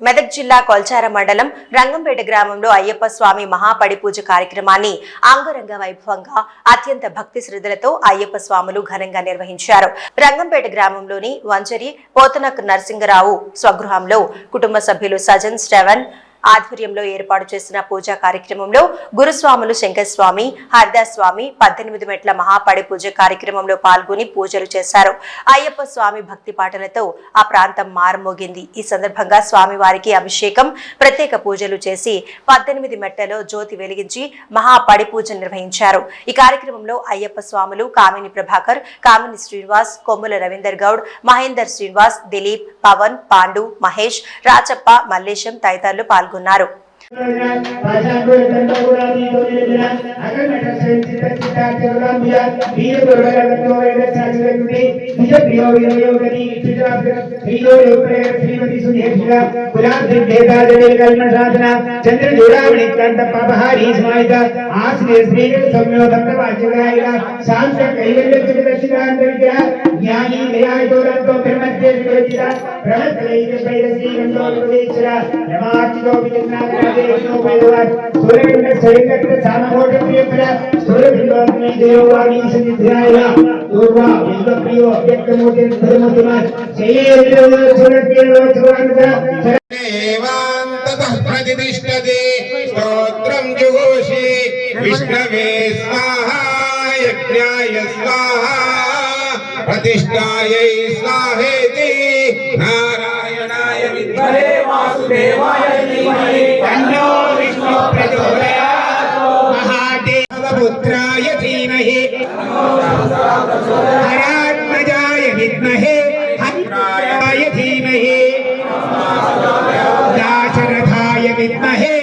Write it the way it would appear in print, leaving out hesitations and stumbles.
మెదక్ జిల్లా కొల్చార మండలం రంగంపేట గ్రామంలో అయ్యప్ప స్వామి మహాపడి పూజ కార్యక్రమాన్ని అంగరంగ వైభవంగా అత్యంత భక్తి శ్రద్ధలతో అయ్యప్ప స్వాములు ఘనంగా నిర్వహించారు. రంగంపేట గ్రామంలోని వంజరి పోతనక్ నరసింగరావు స్వగృహంలో కుటుంబ సభ్యులు సజన్ శ్రవణ్ ఆధ్వర్యంలో ఏర్పాటు చేసిన పూజా కార్యక్రమంలో గురుస్వాములు శంకరస్వామి, హరిదాస్వామి 18 మెట్ల మహాపడి పూజ కార్యక్రమంలో పాల్గొని పూజలు చేశారు. అయ్యప్ప స్వామి భక్తి పాటలతో ఆ ప్రాంతం మారుమోగింది. ఈ సందర్భంగా స్వామి వారికి అభిషేకం, ప్రత్యేక పూజలు చేసి 18 మెట్లలో జ్యోతి వెలిగించి మహాపడి పూజ నిర్వహించారు. ఈ కార్యక్రమంలో అయ్యప్ప స్వాములు కామిని ప్రభాకర్, కామిని శ్రీనివాస్, కొమ్ముల రవీందర్ గౌడ్, మహేందర్ శ్రీనివాస్, దిలీప్, పవన్, పాండు, మహేష్, రాచప్ప, మల్లేశం తదితరులు పాల్గొన్నారు. स्तोत्रं जुगोषि विष्णवे स्वाहा यज्ञाय स्वाहा प्रतिष्ठायै स्वाहेति नारायणाय विद्महे वासुदेवाय धीमहि तन्नो विष्णु प्रचोदयात् महादेवपुत्राय धीमहि हरात्मजाय विद्महे हराय धीमहि दाशरथाय विद्महे